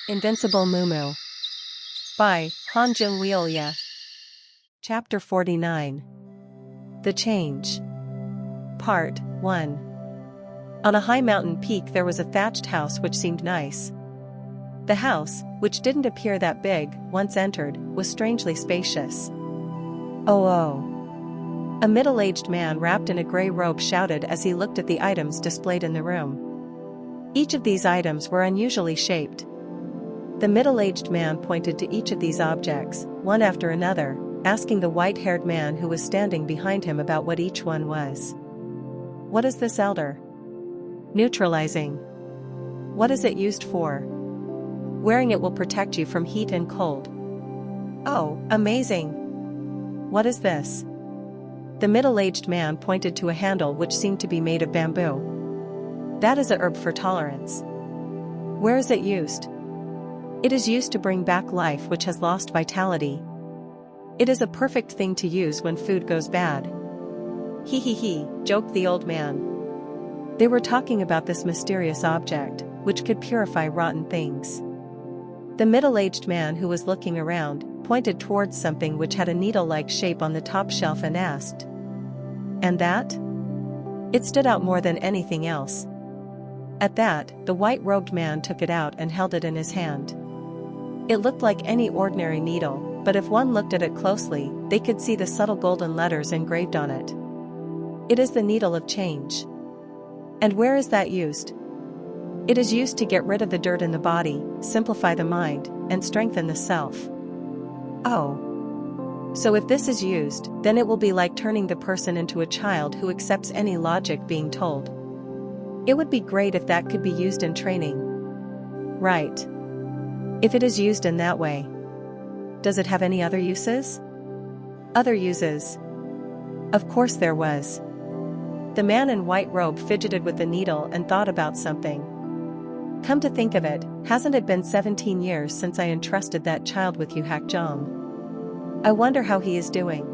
Invincible Mumu. By Han Jung-Wheelia. Chapter 49. The Change. Part 1. On a high mountain peak there was a thatched house which seemed nice. The house, which didn't appear that big, once entered, was strangely spacious. Oh. A middle-aged man wrapped in a gray robe shouted as he looked at the items displayed in the room. Each of these items were unusually shaped. The middle-aged man pointed to each of these objects, one after another, asking the white-haired man who was standing behind him about what each one was. "What is this, elder?" "Neutralizing." "What is it used for?" "Wearing it will protect you from heat and cold." "Oh, amazing." "What is this?" The middle-aged man pointed to a handle which seemed to be made of bamboo. "That is a herb for tolerance." "Where is it used?" "It is used to bring back life which has lost vitality. It is a perfect thing to use when food goes bad." He, joked the old man. They were talking about this mysterious object, which could purify rotten things. The middle-aged man who was looking around, pointed towards something which had a needle-like shape on the top shelf and asked, "And that?" It stood out more than anything else. At that, the white-robed man took it out and held it in his hand. It looked like any ordinary needle, but if one looked at it closely, they could see the subtle golden letters engraved on it. "It is the needle of change." "And where is that used?" "It is used to get rid of the dirt in the body, simplify the mind, and strengthen the self." "Oh. So if this is used, then it will be like turning the person into a child who accepts any logic being told. It would be great if that could be used in training." "Right. If it is used in that way. Does it have any other uses?" "Other uses?" Of course there was. The man in white robe fidgeted with the needle and thought about something. "Come to think of it, hasn't it been 17 years since I entrusted that child with you, Hakjong? I wonder how he is doing."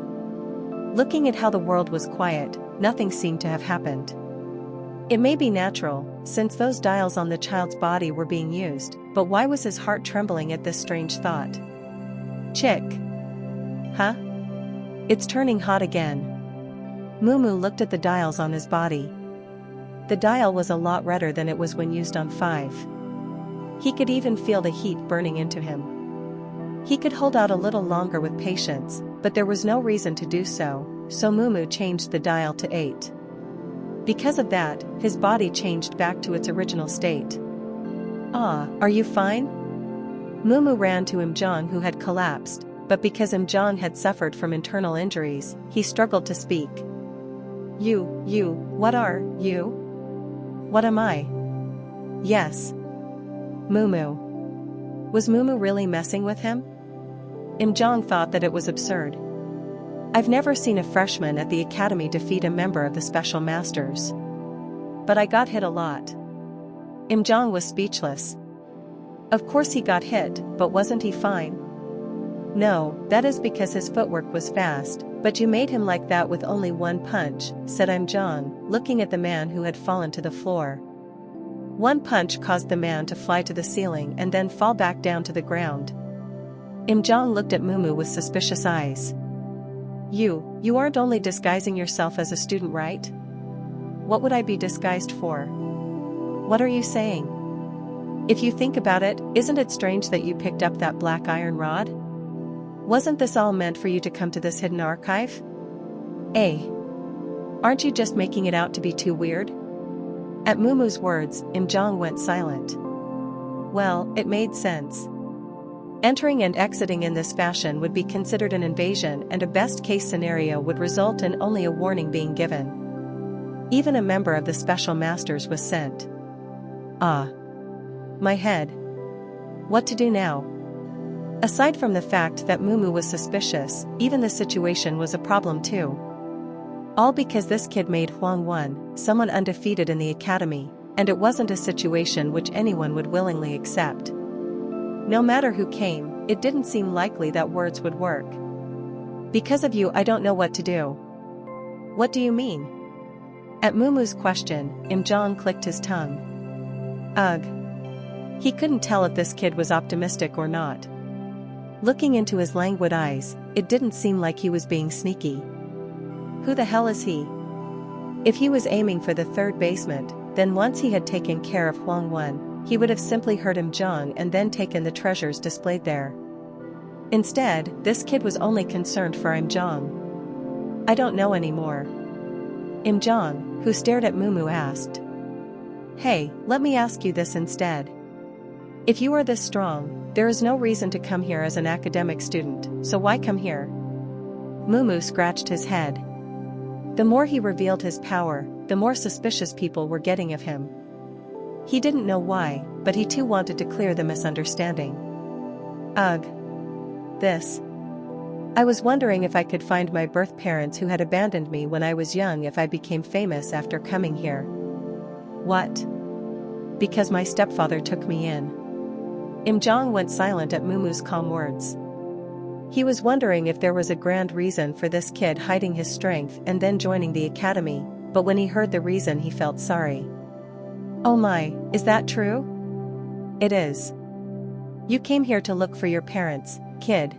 Looking at how the world was quiet, nothing seemed to have happened. It may be natural, since those dials on the child's body were being used, but why was his heart trembling at this strange thought? "Chick. Huh? It's turning hot again." Mumu looked at the dials on his body. The dial was a lot redder than it was when used on 5. He could even feel the heat burning into him. He could hold out a little longer with patience, but there was no reason to do so, so Mumu changed the dial to 8. Because of that, his body changed back to its original state. "Ah, are you fine?" Mumu ran to Imjong who had collapsed, but because Imjong had suffered from internal injuries, he struggled to speak. What are you? What am I?" "Yes. Mumu." Was Mumu really messing with him? Imjong thought that it was absurd. "I've never seen a freshman at the academy defeat a member of the special masters. But I got hit a lot." Imjong was speechless. Of course he got hit, but wasn't he fine? "No, that is because his footwork was fast, but you made him like that with only one punch," said Imjong, looking at the man who had fallen to the floor. One punch caused the man to fly to the ceiling and then fall back down to the ground. Imjong looked at Mumu with suspicious eyes. You aren't only disguising yourself as a student, right? What would I be disguised for?" "What are you saying?" "If you think about it, isn't it strange that you picked up that black iron rod? Wasn't this all meant for you to come to this hidden archive? Aren't you just making it out to be too weird?" At Mumu's words, Imjong went silent. Well, it made sense. Entering and exiting in this fashion would be considered an invasion, and a best-case scenario would result in only a warning being given. Even a member of the special masters was sent. My head. What to do now? Aside from the fact that Mumu was suspicious, even the situation was a problem too. All because this kid made Huang Wen, someone undefeated in the academy, and it wasn't a situation which anyone would willingly accept. No matter who came, it didn't seem likely that words would work. "Because of you I don't know what to do." "What do you mean?" At Mumu's question, Imjong clicked his tongue. "Ugh. He couldn't tell if this kid was optimistic or not. Looking into his languid eyes, it didn't seem like he was being sneaky. Who the hell is he? If he was aiming for the third basement, then once he had taken care of Huang Wen, he would have simply heard him Zhang and then taken the treasures displayed there. Instead, this kid was only concerned for Im Zhang. I don't know anymore. Im Zhang, who stared at Mumu, asked. Hey, let me ask you this instead. If you are this strong, there is no reason to come here as an academic student, so why come here? Mumu scratched his head. The more he revealed his power, the more suspicious people were getting of him. He didn't know why, but he too wanted to clear the misunderstanding. Ugh. This. I was wondering if I could find my birth parents who had abandoned me when I was young if I became famous after coming here. What? Because my stepfather took me in. Im Zhang went silent at Mumu's calm words. He was wondering if there was a grand reason for this kid hiding his strength and then joining the academy, but when he heard the reason he felt sorry. Oh my, is that true? It is. You came here to look for your parents, kid.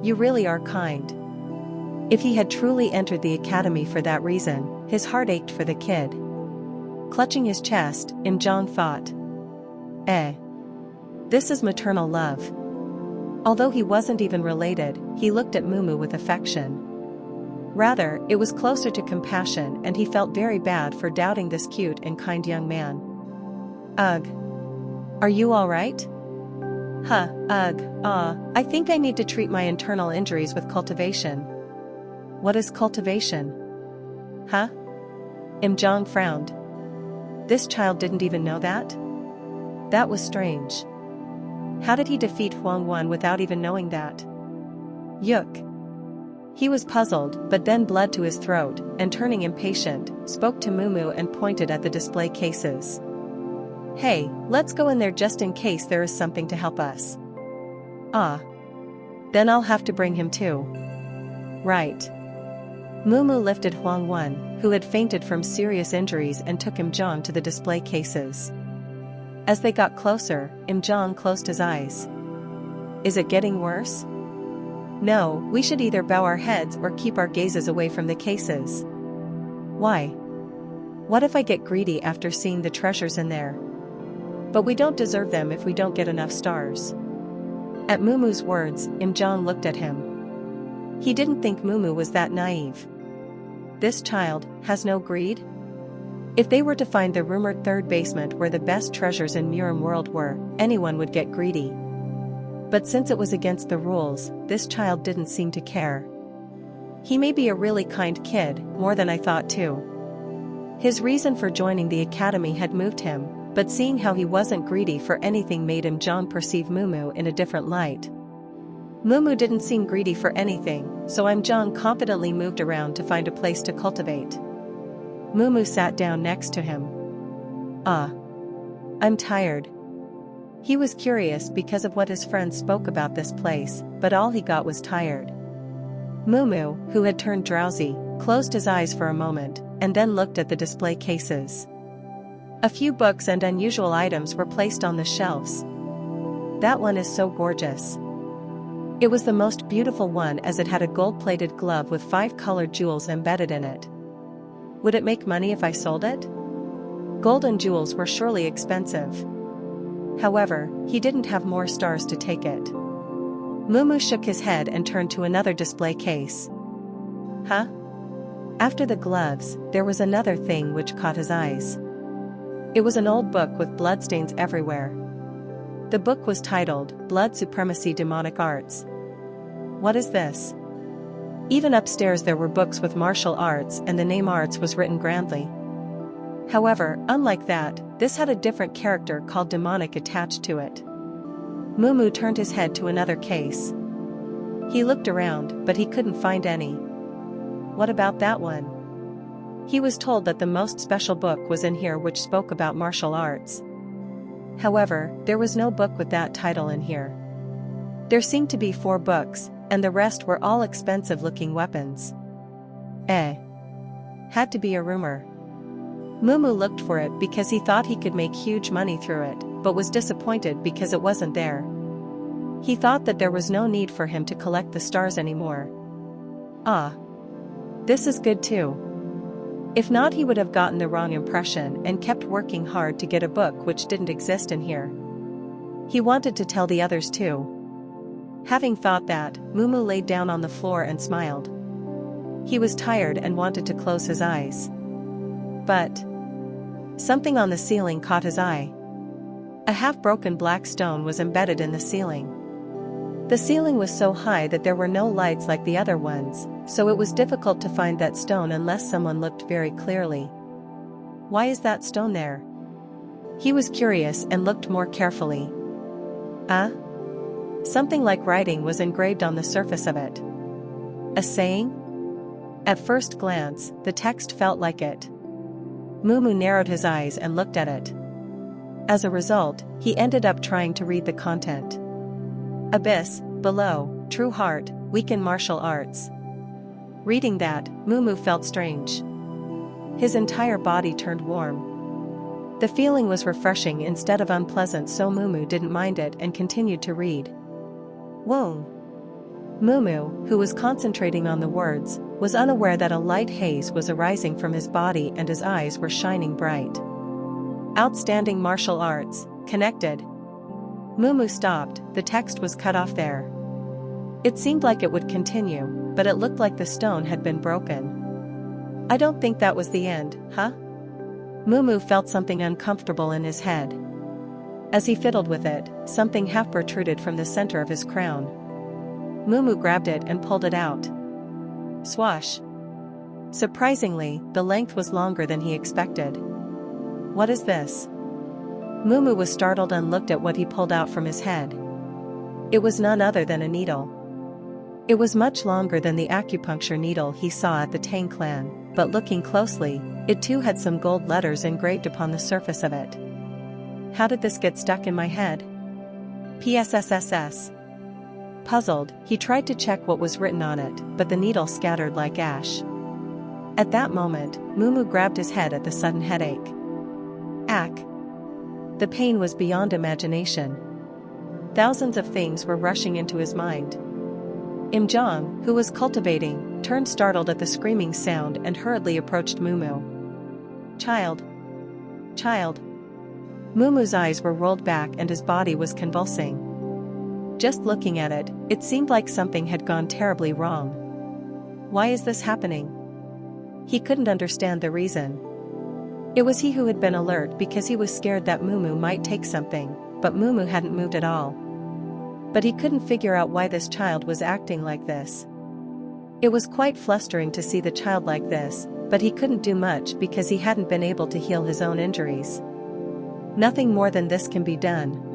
You really are kind. If he had truly entered the academy for that reason, his heart ached for the kid. Clutching his chest, Im Zhang thought. This is maternal love. Although he wasn't even related, he looked at Mumu with affection. Rather, it was closer to compassion, and he felt very bad for doubting this cute and kind young man. Ugh. Are you alright? I think I need to treat my internal injuries with cultivation. What is cultivation? Im Zhang frowned. This child didn't even know that? That was strange. How did he defeat Huang Wen without even knowing that? Yuk. He was puzzled, but then blood to his throat, and turning impatient, spoke to Mumu and pointed at the display cases. Hey, let's go in there just in case there is something to help us. Then I'll have to bring him too. Right. Mumu lifted Huang Wen, who had fainted from serious injuries, and took Im Zhang to the display cases. As they got closer, Im Zhang closed his eyes. Is it getting worse? No, we should either bow our heads or keep our gazes away from the cases. Why? What if I get greedy after seeing the treasures in there? But we don't deserve them if we don't get enough stars. At Mumu's words, Im Zhang looked at him. He didn't think Mumu was that naive. This child has no greed? If they were to find the rumored third basement where the best treasures in Murum world were, anyone would get greedy. But since it was against the rules, this child didn't seem to care. He may be a really kind kid, more than I thought too. His reason for joining the academy had moved him, but seeing how he wasn't greedy for anything made Im Zhang perceive Mumu in a different light. Mumu didn't seem greedy for anything, so Im Zhang confidently moved around to find a place to cultivate. Mumu sat down next to him. I'm tired. He was curious because of what his friends spoke about this place, but all he got was tired. Mumu, who had turned drowsy, closed his eyes for a moment, and then looked at the display cases. A few books and unusual items were placed on the shelves. That one is so gorgeous. It was the most beautiful one as it had a gold-plated glove with 5 colored jewels embedded in it. Would it make money if I sold it? Gold and jewels were surely expensive. However, he didn't have more stars to take it. Mumu shook his head and turned to another display case. After the gloves, there was another thing which caught his eyes. It was an old book with bloodstains everywhere. The book was titled, Blood Supremacy Demonic Arts. What is this? Even upstairs there were books with martial arts and the name arts was written grandly. However, unlike that, this had a different character called demonic attached to it. Mumu turned his head to another case. He looked around, but he couldn't find any. What about that one? He was told that the most special book was in here which spoke about martial arts. However, there was no book with that title in here. There seemed to be 4 books, and the rest were all expensive-looking weapons. Had to be a rumor. Mumu looked for it because he thought he could make huge money through it, but was disappointed because it wasn't there. He thought that there was no need for him to collect the stars anymore. Ah. This is good too. If not, he would have gotten the wrong impression and kept working hard to get a book which didn't exist in here. He wanted to tell the others too. Having thought that, Mumu laid down on the floor and smiled. He was tired and wanted to close his eyes. But something on the ceiling caught his eye. A half-broken black stone was embedded in the ceiling. The ceiling was so high that there were no lights like the other ones, so it was difficult to find that stone unless someone looked very clearly. Why is that stone there? He was curious and looked more carefully. Something like writing was engraved on the surface of it. A saying? At first glance, the text felt like it. Mumu narrowed his eyes and looked at it. As a result, he ended up trying to read the content. Abyss, below, true heart, weak in martial arts. Reading that, Mumu felt strange. His entire body turned warm. The feeling was refreshing instead of unpleasant, so Mumu didn't mind it and continued to read. Whoa! Mumu, who was concentrating on the words, was unaware that a light haze was arising from his body and his eyes were shining bright. Outstanding martial arts, connected. Mumu stopped, the text was cut off there. It seemed like it would continue, but it looked like the stone had been broken. I don't think that was the end, huh? Mumu felt something uncomfortable in his head. As he fiddled with it, something half protruded from the center of his crown. Mumu grabbed it and pulled it out. Swash! Surprisingly, the length was longer than he expected. What is this? Mumu was startled and looked at what he pulled out from his head. It was none other than a needle. It was much longer than the acupuncture needle he saw at the Tang clan, but looking closely, it too had some gold letters engraved upon the surface of it. How did this get stuck in my head? PSSSS. Puzzled, he tried to check what was written on it, but the needle scattered like ash. At that moment, Mumu grabbed his head at the sudden headache. Ack! The pain was beyond imagination. Thousands of things were rushing into his mind. Imjong, who was cultivating, turned startled at the screaming sound and hurriedly approached Mumu. Child! Child! Mumu's eyes were rolled back and his body was convulsing. Just looking at it, it seemed like something had gone terribly wrong. Why is this happening? He couldn't understand the reason. It was he who had been alert because he was scared that Mumu might take something, but Mumu hadn't moved at all. But he couldn't figure out why this child was acting like this. It was quite flustering to see the child like this, but he couldn't do much because he hadn't been able to heal his own injuries. Nothing more than this can be done.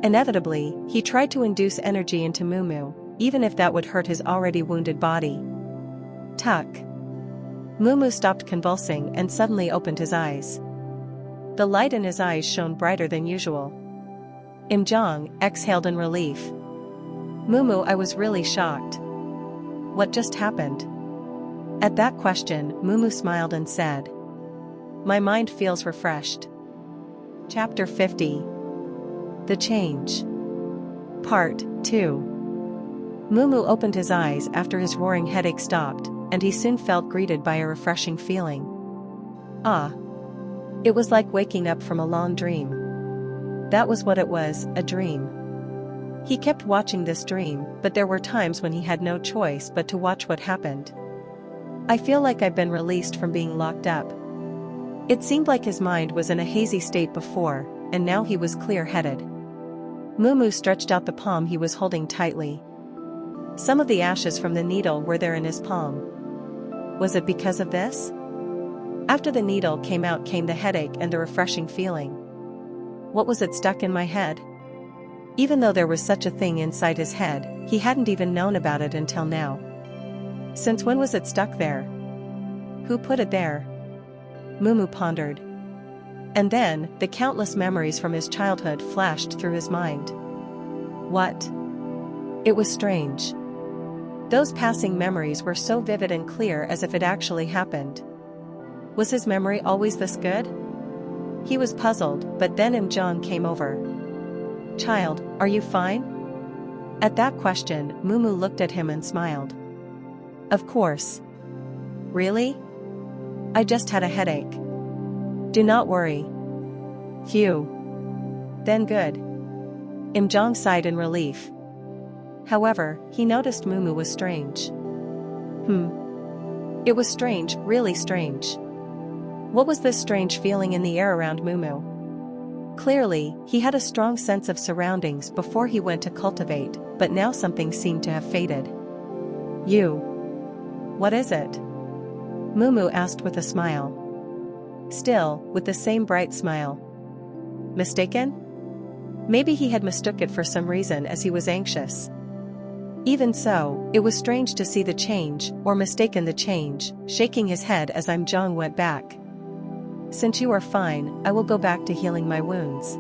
Inevitably, he tried to induce energy into Mumu, even if that would hurt his already wounded body. Tuck. Mumu stopped convulsing and suddenly opened his eyes. The light in his eyes shone brighter than usual. Imjong exhaled in relief. Mumu, I was really shocked. What just happened? At that question, Mumu smiled and said, My mind feels refreshed. Chapter 50. The Change. Part 2. Mumu opened his eyes after his roaring headache stopped, and he soon felt greeted by a refreshing feeling. Ah! It was like waking up from a long dream. That was what it was, a dream. He kept watching this dream, but there were times when he had no choice but to watch what happened. I feel like I've been released from being locked up. It seemed like his mind was in a hazy state before, and now he was clear-headed. Mumu stretched out the palm he was holding tightly. Some of the ashes from the needle were there in his palm. Was it because of this? After the needle came out came the headache and the refreshing feeling. What was it stuck in my head? Even though there was such a thing inside his head, he hadn't even known about it until now. Since when was it stuck there? Who put it there? Mumu pondered. And then, the countless memories from his childhood flashed through his mind. What? It was strange. Those passing memories were so vivid and clear as if it actually happened. Was his memory always this good? He was puzzled, but then Imjong came over. "Child, are you fine?" At that question, Mumu looked at him and smiled. "Of course." "Really? I just had a headache." "Do not worry." "Phew. Then good." Imjong sighed in relief. However, he noticed Mumu was strange. It was strange, really strange. What was this strange feeling in the air around Mumu? Clearly, he had a strong sense of surroundings before he went to cultivate, but now something seemed to have faded. "You. What is it?" Mumu asked with a smile. Still, with the same bright smile. Mistaken? Maybe he had mistook it for some reason as he was anxious. Even so, it was strange to see the change, or mistaken the change, shaking his head as Imjong went back. "Since you are fine, I will go back to healing my wounds."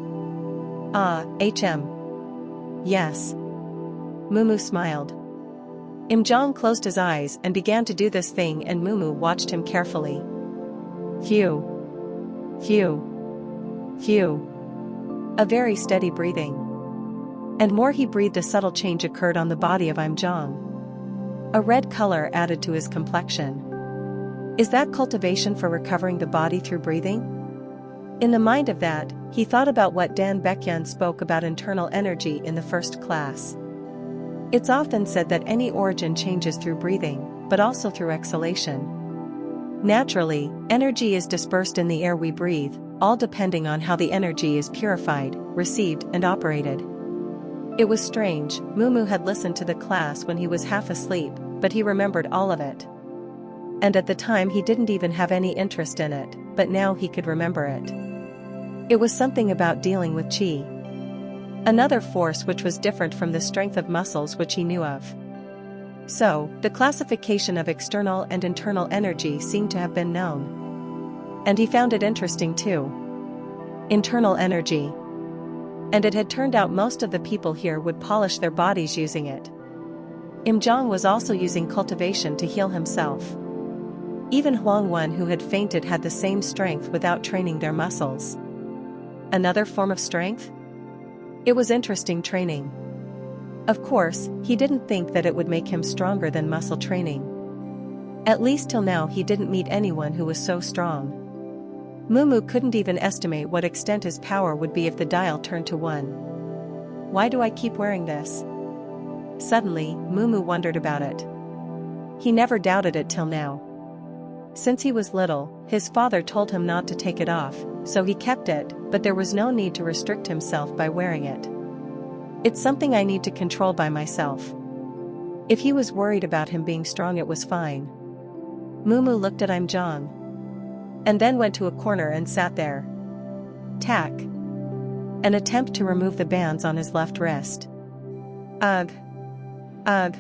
"Ah, Yes." Mumu smiled. Imjong closed his eyes and began to do this thing, and Mumu watched him carefully. Phew. Phew. Phew. A very steady breathing. And more he breathed, a subtle change occurred on the body of Imjong. A red color added to his complexion. Is that cultivation for recovering the body through breathing? In the mind of that, he thought about what Dan Baekhyun spoke about internal energy in the first class. It's often said that any origin changes through breathing, but also through exhalation. Naturally, energy is dispersed in the air we breathe, all depending on how the energy is purified, received, and operated. It was strange, Mumu had listened to the class when he was half asleep, but he remembered all of it. And at the time he didn't even have any interest in it, but now he could remember it. It was something about dealing with qi. Another force which was different from the strength of muscles which he knew of. So, the classification of external and internal energy seemed to have been known. And he found it interesting too. Internal energy. And it had turned out most of the people here would polish their bodies using it. Imjong was also using cultivation to heal himself. Even Huang-Wen, who had fainted, had the same strength without training their muscles. Another form of strength? It was interesting training. Of course, he didn't think that it would make him stronger than muscle training. At least till now he didn't meet anyone who was so strong. Mumu couldn't even estimate what extent his power would be if the dial turned to 1. Why do I keep wearing this? Suddenly, Mumu wondered about it. He never doubted it till now. Since he was little, his father told him not to take it off, so he kept it, but there was no need to restrict himself by wearing it. It's something I need to control by myself. If he was worried about him being strong, it was fine. Mumu looked at Imjong. And then went to a corner and sat there. Tack. An attempt to remove the bands on his left wrist. Ugh. Ugh.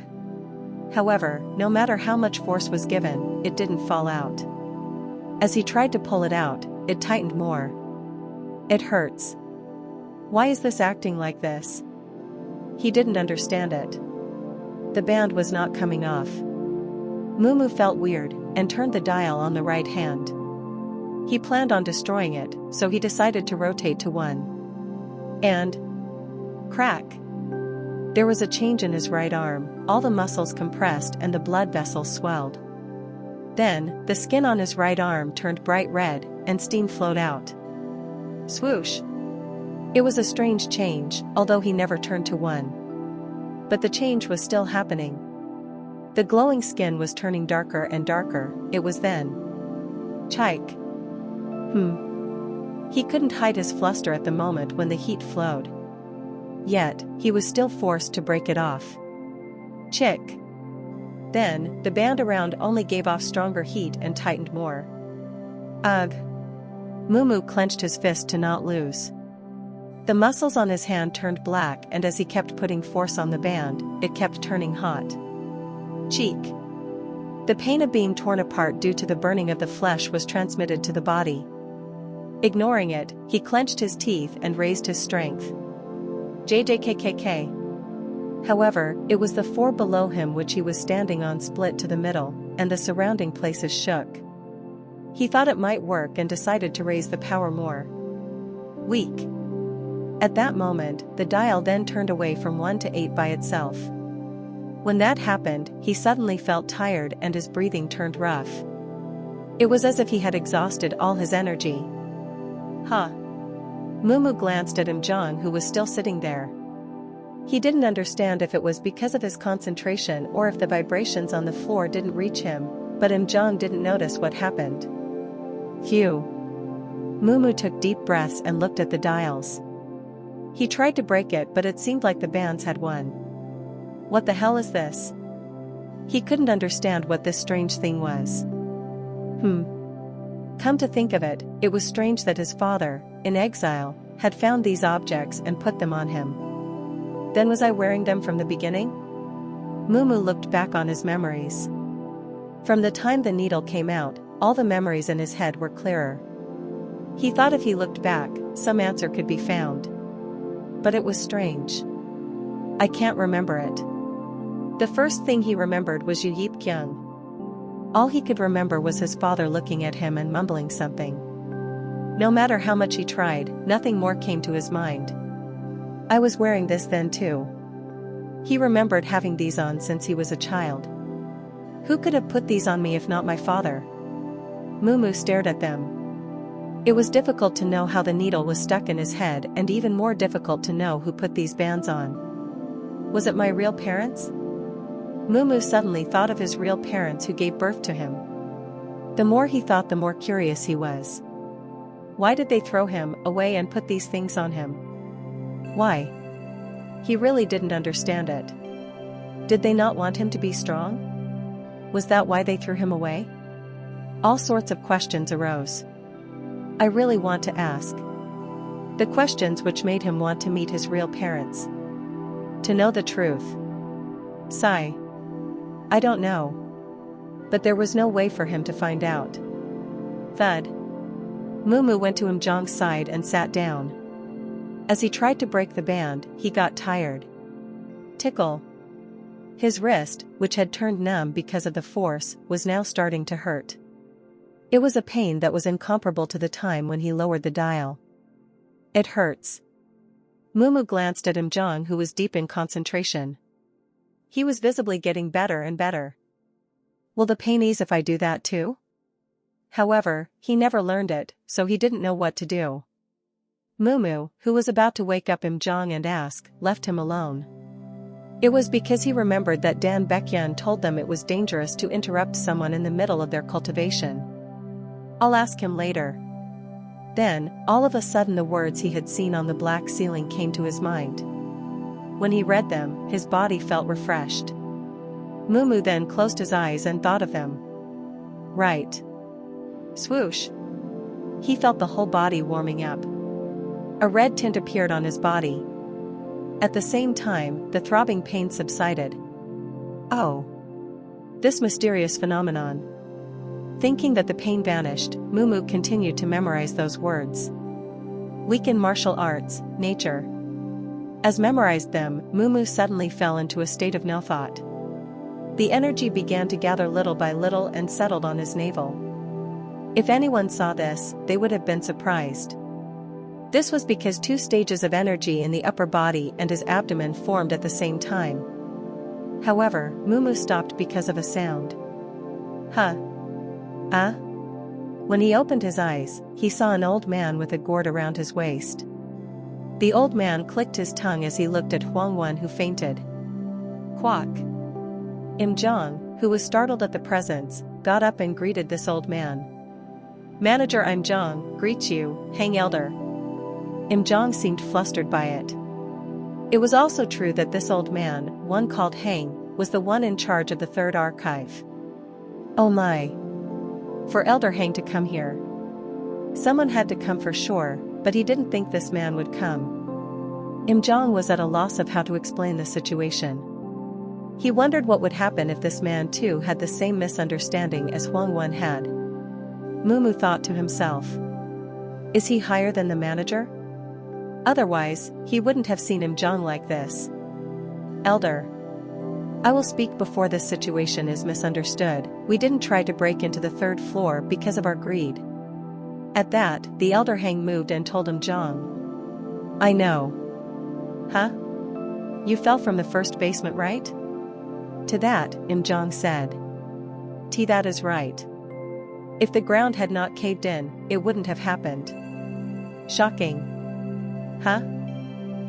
However, no matter how much force was given, it didn't fall out. As he tried to pull it out, it tightened more. It hurts. Why is this acting like this? He didn't understand it. The band was not coming off. Mumu felt weird, and turned the dial on the right hand. He planned on destroying it, so he decided to rotate to 1. And... crack! There was a change in his right arm, all the muscles compressed and the blood vessels swelled. Then, the skin on his right arm turned bright red, and steam flowed out. Swoosh! It was a strange change, although he never turned to 1. But the change was still happening. The glowing skin was turning darker and darker. It was then. Chike. He couldn't hide his fluster at the moment when the heat flowed. Yet, he was still forced to break it off. Chick. Then, the band around only gave off stronger heat and tightened more. Ugh. Mumu clenched his fist to not lose. The muscles on his hand turned black, and as he kept putting force on the band, it kept turning hot. Cheek. The pain of being torn apart due to the burning of the flesh was transmitted to the body. Ignoring it, he clenched his teeth and raised his strength. JJKKK. However, it was the floor below him which he was standing on split to the middle, and the surrounding places shook. He thought it might work and decided to raise the power more. Weak. At that moment, the dial then turned away from 1 to 8 by itself. When that happened, he suddenly felt tired and his breathing turned rough. It was as if he had exhausted all his energy. Huh. Mumu glanced at Imjong, who was still sitting there. He didn't understand if it was because of his concentration or if the vibrations on the floor didn't reach him, but Imjong didn't notice what happened. Phew. Mumu took deep breaths and looked at the dials. He tried to break it, but it seemed like the bands had won. What the hell is this? He couldn't understand what this strange thing was. Come to think of it, it was strange that his father, in exile, had found these objects and put them on him. Then was I wearing them from the beginning? Mumu looked back on his memories. From the time the needle came out, all the memories in his head were clearer. He thought if he looked back, some answer could be found. But it was strange. I can't remember it. The first thing he remembered was Yu Yip Kyung. All he could remember was his father looking at him and mumbling something. No matter how much he tried, nothing more came to his mind. I was wearing this then too. He remembered having these on since he was a child. Who could have put these on me if not my father? Mumu stared at them. It was difficult to know how the needle was stuck in his head, and even more difficult to know who put these bands on. Was it my real parents? Mumu suddenly thought of his real parents who gave birth to him. The more he thought, the more curious he was. Why did they throw him away and put these things on him? Why? He really didn't understand it. Did they not want him to be strong? Was that why they threw him away? All sorts of questions arose. I really want to ask. The questions which made him want to meet his real parents. To know the truth. Sigh. I don't know. But there was no way for him to find out. Thud. Mumu went to Imjong's side and sat down. As he tried to break the band, he got tired. Tickle. His wrist, which had turned numb because of the force, was now starting to hurt. It was a pain that was incomparable to the time when he lowered the dial. It hurts. Mumu glanced at Imjong, who was deep in concentration. He was visibly getting better and better. Will the pain ease if I do that too? However, he never learned it, so he didn't know what to do. Mumu, who was about to wake up Imjong and ask, left him alone. It was because he remembered that Dan Baekhyun told them it was dangerous to interrupt someone in the middle of their cultivation. I'll ask him later. Then, all of a sudden, the words he had seen on the black ceiling came to his mind. When he read them, his body felt refreshed. Mumu then closed his eyes and thought of them. Right. Swoosh. He felt the whole body warming up. A red tint appeared on his body. At the same time, the throbbing pain subsided. Oh. This mysterious phenomenon. Thinking that the pain vanished, Mumu continued to memorize those words. Weak in martial arts, nature. As memorized them, Mumu suddenly fell into a state of no thought. The energy began to gather little by little and settled on his navel. If anyone saw this, they would have been surprised. This was because 2 stages of energy in the upper body and his abdomen formed at the same time. However, Mumu stopped because of a sound. Huh. When he opened his eyes, he saw an old man with a gourd around his waist. The old man clicked his tongue as he looked at Huangwon, who fainted. Quack. Imjong, who was startled at the presence, got up and greeted this old man. Manager Imjong, greets you, Hang Elder. Imjong seemed flustered by it. It was also true that this old man, one called Hang, was the one in charge of the 3rd archive. Oh my. For Elder Hang to come here. Someone had to come for sure, but he didn't think this man would come. Imjong was at a loss of how to explain the situation. He wondered what would happen if this man too had the same misunderstanding as Huangwon had. Mumu thought to himself. Is he higher than the manager? Otherwise, he wouldn't have seen Imjong like this. Elder. I will speak before this situation is misunderstood. We didn't try to break into the third floor because of our greed. At that, the elder Hang moved and told him Zhang. I know. Huh? You fell from the first basement, right? To that, Zhang said. That is right. If the ground had not caved in, it wouldn't have happened. Shocking. Huh?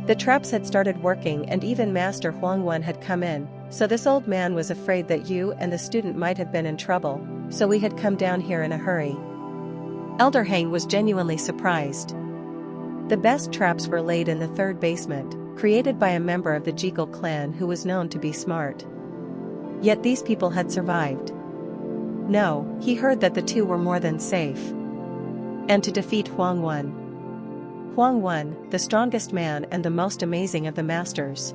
The traps had started working and even Master Huangwan had come in, so this old man was afraid that you and the student might have been in trouble, so we had come down here in a hurry. Elder Hang was genuinely surprised. The best traps were laid in the third basement, created by a member of the Jekyll clan who was known to be smart. Yet these people had survived. No, he heard that the two were more than safe. And to defeat Huangwan. Huangwan, the strongest man and the most amazing of the masters.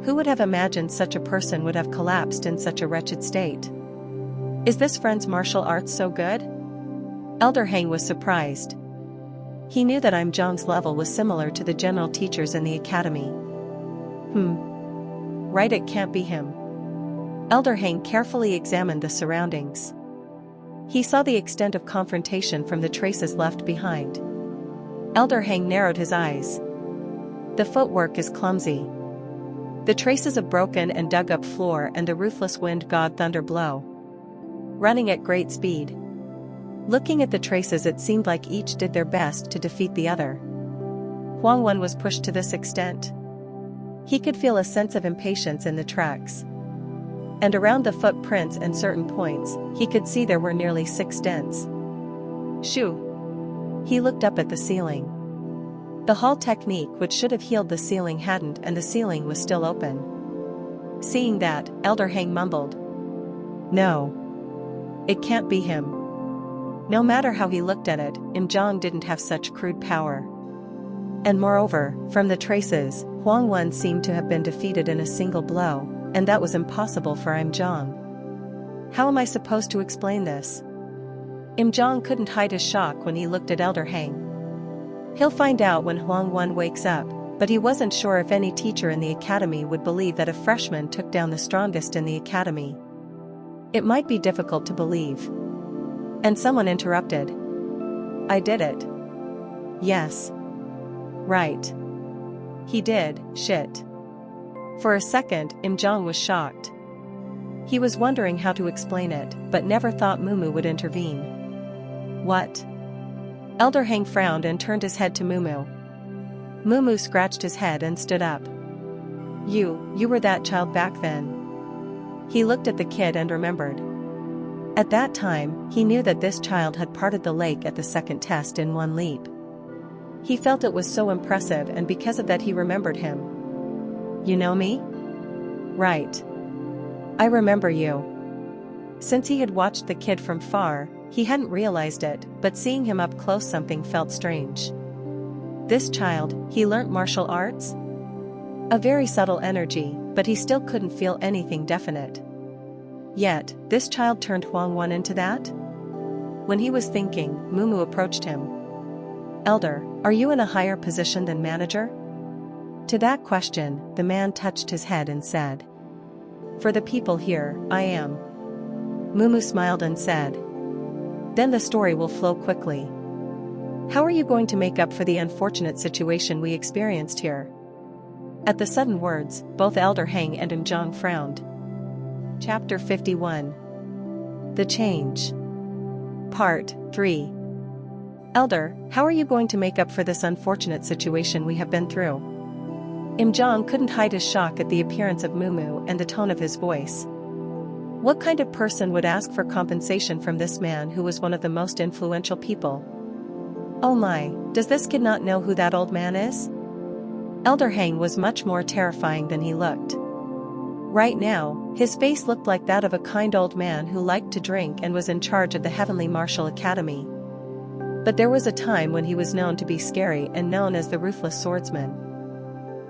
Who would have imagined such a person would have collapsed in such a wretched state? Is this friend's martial arts so good? Elder Hang was surprised. He knew that Zhang's level was similar to the general teachers in the academy. Right, it can't be him. Elder Hang carefully examined the surroundings. He saw the extent of confrontation from the traces left behind. Elder Hang narrowed his eyes. The footwork is clumsy. The traces of broken and dug-up floor and the ruthless wind god thunder blow. Running at great speed. Looking at the traces, it seemed like each did their best to defeat the other. Huangwan was pushed to this extent. He could feel a sense of impatience in the tracks. And around the footprints and certain points, he could see there were nearly 6 dents. Shoo! He looked up at the ceiling. The Hall technique which should have healed the ceiling hadn't, and the ceiling was still open. Seeing that, Elder Hang mumbled. No. It can't be him. No matter how he looked at it, Zhang didn't have such crude power. And moreover, from the traces, Huangwan seemed to have been defeated in a single blow, and that was impossible for Zhang. How am I supposed to explain this? Zhang couldn't hide his shock when he looked at Elder Hang. He'll find out when Huangwan wakes up, but he wasn't sure if any teacher in the academy would believe that a freshman took down the strongest in the academy. It might be difficult to believe. And someone interrupted. I did it. Yes. Right. He did, shit. For a second, Zhang was shocked. He was wondering how to explain it, but never thought Mumu would intervene. What? Elder Hang frowned and turned his head to Mumu. Mumu scratched his head and stood up. You were that child back then. He looked at the kid and remembered. At that time, he knew that this child had parted the lake at the second test in one leap. He felt it was so impressive, and because of that he remembered him. You know me? Right. I remember you. Since he had watched the kid from far, he hadn't realized it, but seeing him up close something felt strange. This child, he learnt martial arts? A very subtle energy, but he still couldn't feel anything definite. Yet, this child turned Huangwan into that? When he was thinking, Mumu approached him. Elder, are you in a higher position than manager? To that question, the man touched his head and said. For the people here, I am. Mumu smiled and said. Then the story will flow quickly. How are you going to make up for the unfortunate situation we experienced here? At the sudden words, both Elder Hang and Zhang frowned. Chapter 51. The Change. Part 3. Elder, how are you going to make up for this unfortunate situation we have been through? Zhang couldn't hide his shock at the appearance of Mumu and the tone of his voice. What kind of person would ask for compensation from this man who was one of the most influential people? Oh my, does this kid not know who that old man is? Elder Hang was much more terrifying than he looked. Right now, his face looked like that of a kind old man who liked to drink and was in charge of the Heavenly Martial Academy. But there was a time when he was known to be scary and known as the Ruthless Swordsman.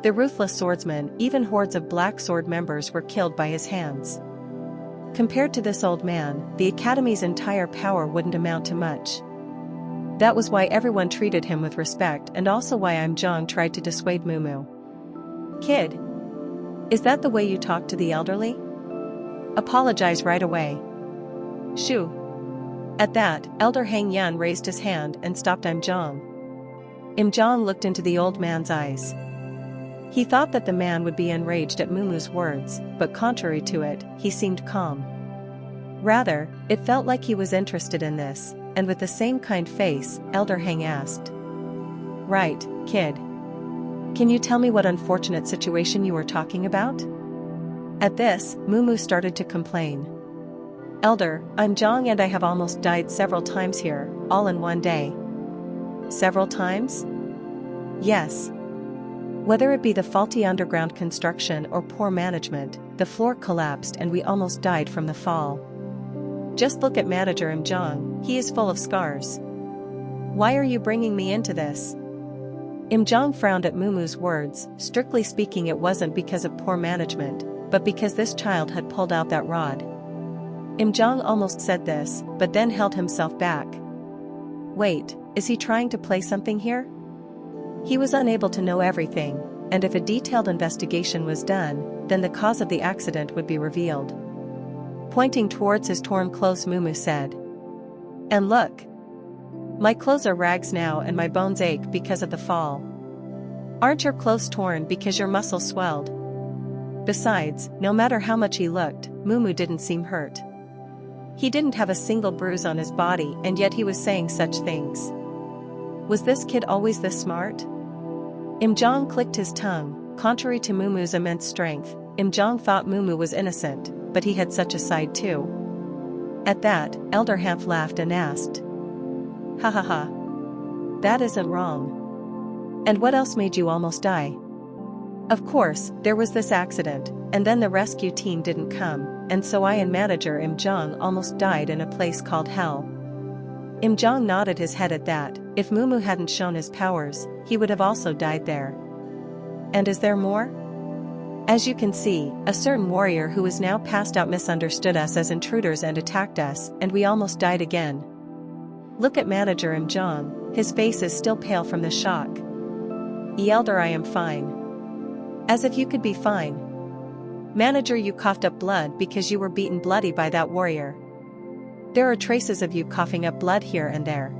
The Ruthless Swordsman, even hordes of Black Sword members were killed by his hands. Compared to this old man, the Academy's entire power wouldn't amount to much. That was why everyone treated him with respect, and also why Zhang tried to dissuade Mumu. Kid. Is that the way you talk to the elderly? Apologize right away. Shoo. At that, Elder Hang Yan raised his hand and stopped Im Jong. Im Jong looked into the old man's eyes. He thought that the man would be enraged at Mumu's words, but contrary to it, he seemed calm. Rather, it felt like he was interested in this, and with the same kind face, Elder Hang asked. Right, kid. Can you tell me what unfortunate situation you were talking about? At this, Mumu started to complain. Elder, I'm Jong and I have almost died several times here, all in one day. Several times? Yes. Whether it be the faulty underground construction or poor management, the floor collapsed and we almost died from the fall. Just look at manager Im Jong, he is full of scars. Why are you bringing me into this? Im Jong frowned at Mumu's words. Strictly speaking, it wasn't because of poor management, but because this child had pulled out that rod. Im Jong almost said this, but then held himself back. Wait, is he trying to play something here? He was unable to know everything, and if a detailed investigation was done, then the cause of the accident would be revealed. Pointing towards his torn clothes, Mumu said. And look. My clothes are rags now and my bones ache because of the fall. Aren't your clothes torn because your muscles swelled? Besides, no matter how much he looked, Mumu didn't seem hurt. He didn't have a single bruise on his body and yet he was saying such things. Was this kid always this smart? Im Jong clicked his tongue. Contrary to Mumu's immense strength, Im Jong thought Mumu was innocent, but he had such a side too. At that, Elder Hanf laughed and asked. Ha ha ha. That isn't wrong. And what else made you almost die? Of course, there was this accident, and then the rescue team didn't come, and so I and manager Im Jong almost died in a place called Hell. Im Jong nodded his head at that. If Mumu hadn't shown his powers, he would have also died there. And is there more? As you can see, a certain warrior who is now passed out misunderstood us as intruders and attacked us, and we almost died again. Look at manager Im Jong, his face is still pale from the shock. Elder, I am fine. As if you could be fine. Manager, you coughed up blood because you were beaten bloody by that warrior. There are traces of you coughing up blood here and there.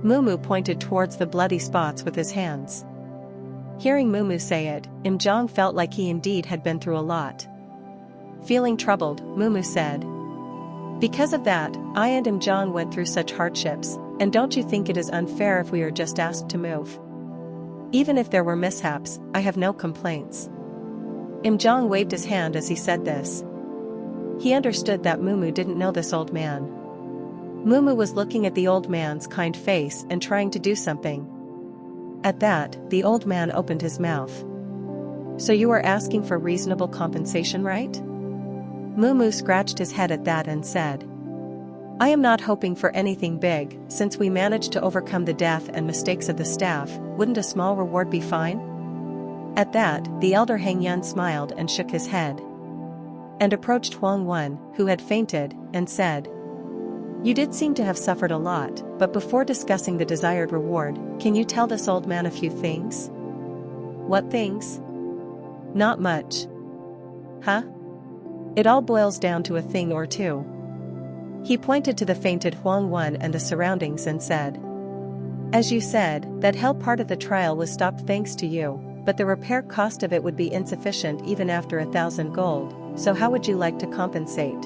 Mumu pointed towards the bloody spots with his hands. Hearing Mumu say it, Im Jong felt like he indeed had been through a lot. Feeling troubled, Mumu said. Because of that, I and Im Jong went through such hardships, and don't you think it is unfair if we are just asked to move? Even if there were mishaps, I have no complaints. Im Jong waved his hand as he said this. He understood that Mumu didn't know this old man. Mumu was looking at the old man's kind face and trying to do something. At that, the old man opened his mouth. So you are asking for reasonable compensation, right? Mumu scratched his head at that and said. I am not hoping for anything big, since we managed to overcome the death and mistakes of the staff. Wouldn't a small reward be fine? At that, the elder Hang Yan smiled and shook his head. And approached Huang Wen, who had fainted, and said. You did seem to have suffered a lot, but before discussing the desired reward, can you tell this old man a few things? What things? Not much. Huh? It all boils down to a thing or two. He pointed to the fainted Huang Wen and the surroundings and said. As you said, that hell part of the trial was stopped thanks to you, but the repair cost of it would be insufficient even after 1,000 gold, so how would you like to compensate?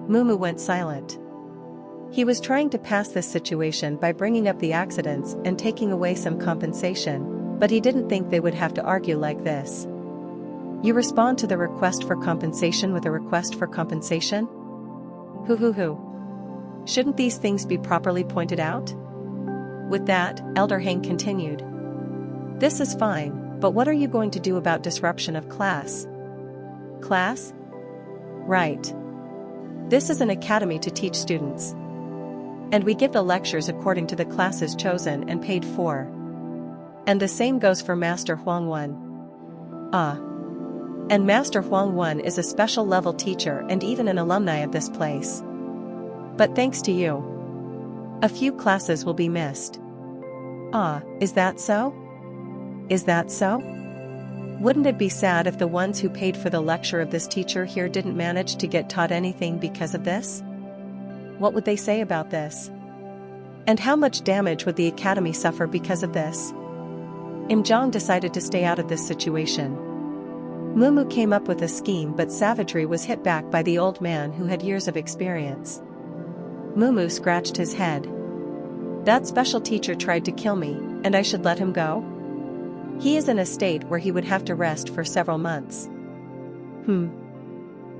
Mumu went silent. He was trying to pass this situation by bringing up the accidents and taking away some compensation, but he didn't think they would have to argue like this. You respond to the request for compensation with a request for compensation? Shouldn't these things be properly pointed out? With that, Elder Hang continued. This is fine, but what are you going to do about disruption of class? Class? Right. This is an academy to teach students. And we give the lectures according to the classes chosen and paid for. And the same goes for Master Huang Wen. And Master Huang Wen is a special level teacher and even an alumni of this place. But thanks to you, a few classes will be missed. Is that so? Is that so? Wouldn't it be sad if the ones who paid for the lecture of this teacher here didn't manage to get taught anything because of this? What would they say about this? And how much damage would the academy suffer because of this? Imjong decided to stay out of this situation. Mumu came up with a scheme, but savagery was hit back by the old man who had years of experience. Mumu scratched his head. That special teacher tried to kill me, and I should let him go? He is in a state where he would have to rest for several months.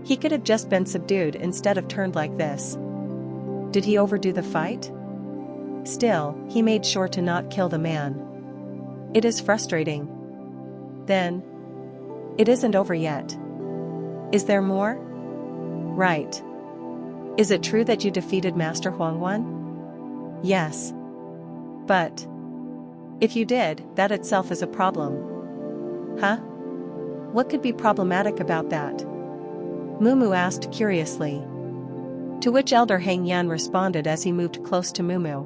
He could have just been subdued instead of turned like this. Did he overdo the fight? Still, he made sure to not kill the man. It is frustrating. Then, it isn't over yet. Is there more? Right. Is it true that you defeated Master Huangwan? Yes. But if you did, that itself is a problem. Huh? What could be problematic about that? Mumu asked curiously. To which Elder Hang Yan responded as he moved close to Mumu.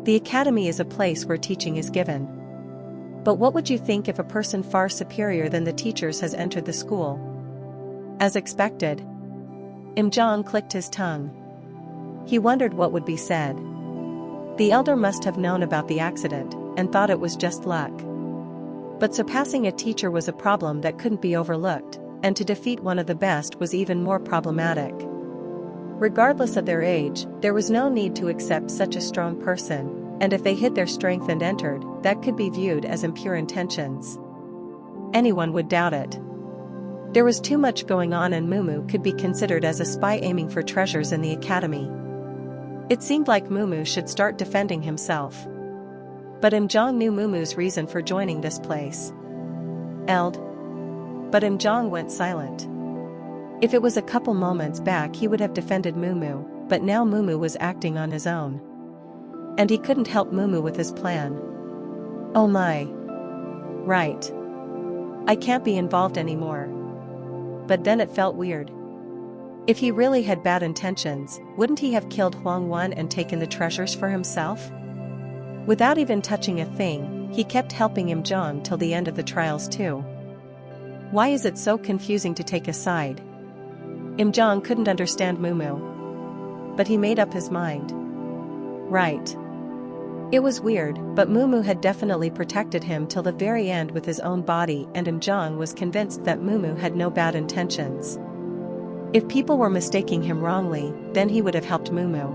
The academy is a place where teaching is given. But what would you think if a person far superior than the teachers has entered the school? As expected. Imjong clicked his tongue. He wondered what would be said. The elder must have known about the accident, and thought it was just luck. But surpassing a teacher was a problem that couldn't be overlooked, and to defeat one of the best was even more problematic. Regardless of their age, there was no need to accept such a strong person, and if they hid their strength and entered, that could be viewed as impure intentions. Anyone would doubt it. There was too much going on, and Mumu could be considered as a spy aiming for treasures in the academy. It seemed like Mumu should start defending himself. But Imjong knew Mumu's reason for joining this place. But Imjong went silent. If it was a couple moments back he would have defended Mumu, but now Mumu was acting on his own. And he couldn't help Mumu with his plan. Oh my. Right. I can't be involved anymore. But then it felt weird. If he really had bad intentions, wouldn't he have killed Huangwan and taken the treasures for himself? Without even touching a thing, he kept helping Imjong till the end of the trials too. Why is it so confusing to take a side? Imjong couldn't understand Mumu. But he made up his mind. Right. It was weird, but Mumu had definitely protected him till the very end with his own body, and Imjong was convinced that Mumu had no bad intentions. If people were mistaking him wrongly, then he would have helped Mumu.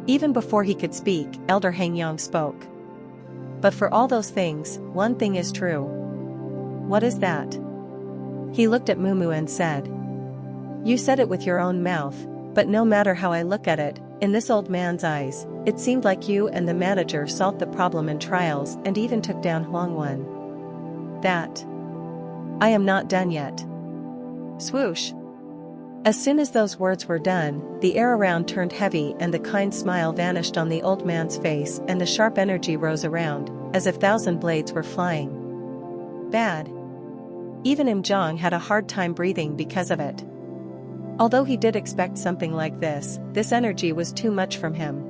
Even before he could speak, Elder Hangyang spoke. But for all those things, one thing is true. What is that? He looked at Mumu and said. You said it with your own mouth, but no matter how I look at it, in this old man's eyes, it seemed like you and the manager solved the problem in trials and even took down Huangwan. That. I am not done yet. Swoosh. As soon as those words were done, the air around turned heavy and the kind smile vanished on the old man's face, and the sharp energy rose around, as if 1,000 blades were flying. Bad. Even Imjong had a hard time breathing because of it. Although he did expect something like this energy was too much from him.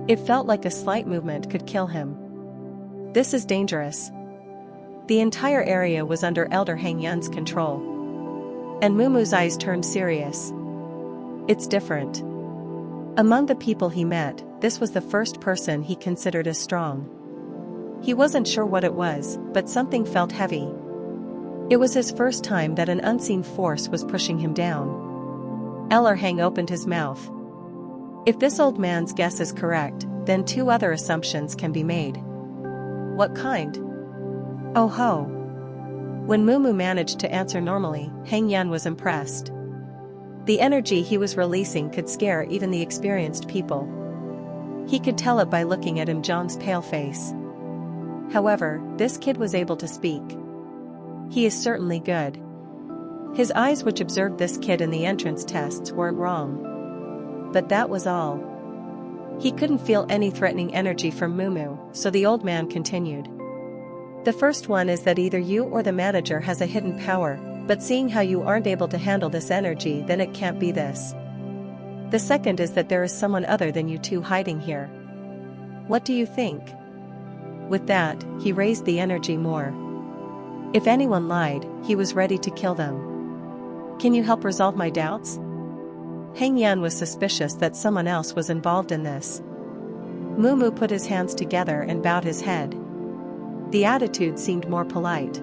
It felt like a slight movement could kill him. This is dangerous. The entire area was under Elder Hangyan's control. And Mumu's eyes turned serious. It's different. Among the people he met, this was the first person he considered as strong. He wasn't sure what it was, but something felt heavy. It was his first time that an unseen force was pushing him down. Elder Hang opened his mouth. If this old man's guess is correct, then 2 other assumptions can be made. What kind? Oh ho. When Mumu managed to answer normally, Hang Yan was impressed. The energy he was releasing could scare even the experienced people. He could tell it by looking at Imjong's pale face. However, this kid was able to speak. He is certainly good. His eyes, which observed this kid in the entrance tests, weren't wrong. But that was all. He couldn't feel any threatening energy from Mumu, so the old man continued. The first one is that either you or the manager has a hidden power, but seeing how you aren't able to handle this energy, then it can't be this. The second is that there is someone other than you two hiding here. What do you think? With that, he raised the energy more. If anyone lied, he was ready to kill them. Can you help resolve my doubts? Heng Yan was suspicious that someone else was involved in this. Mumu put his hands together and bowed his head. The attitude seemed more polite.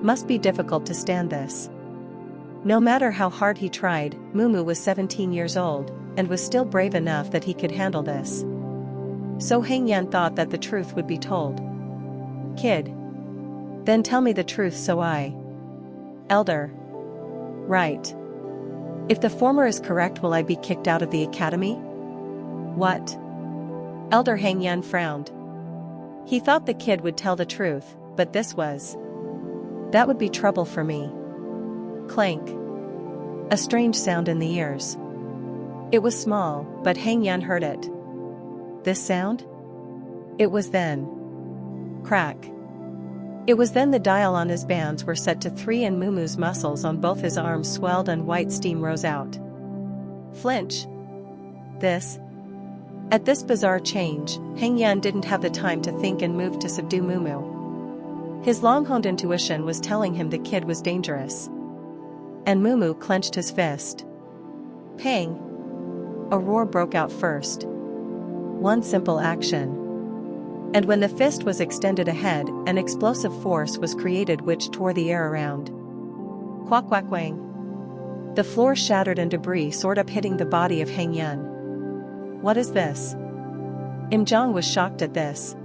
Must be difficult to stand this. No matter how hard he tried, Mumu was 17 years old, and was still brave enough that he could handle this. So Heng Yan thought that the truth would be told. Kid. Then tell me the truth so I. Elder. Right. If the former is correct, will I be kicked out of the academy? What? Elder Heng Yan frowned. He thought the kid would tell the truth, but that would be trouble for me. Clank. A strange sound in the ears. It was small, but Heng Yan heard it. This sound? It was then. Crack. It was then the dial on his bands were set to 3 and Mumu's muscles on both his arms swelled and white steam rose out. Flinch. At this bizarre change, Heng Yan didn't have the time to think and moved to subdue Mumu. His long-honed intuition was telling him the kid was dangerous. And Mumu clenched his fist. Pang! A roar broke out first. One simple action. And when the fist was extended ahead, an explosive force was created which tore the air around. Quack quack wang. The floor shattered and debris soared up, hitting the body of Heng Yan. What is this? Im Zhang was shocked at this.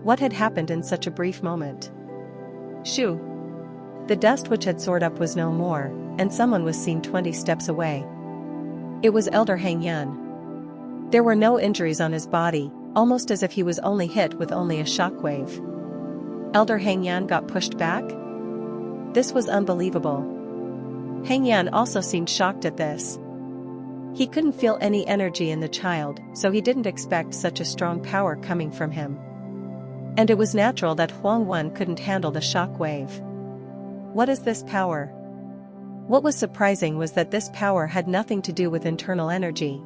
What had happened in such a brief moment? Shoo! The dust which had soared up was no more, and someone was seen 20 steps away. It was Elder Heng Yan. There were no injuries on his body, almost as if he was only hit with only a shockwave. Elder Heng Yan got pushed back? This was unbelievable. Heng Yan also seemed shocked at this. He couldn't feel any energy in the child, so he didn't expect such a strong power coming from him. And it was natural that Huang Wen couldn't handle the shockwave. What is this power? What was surprising was that this power had nothing to do with internal energy,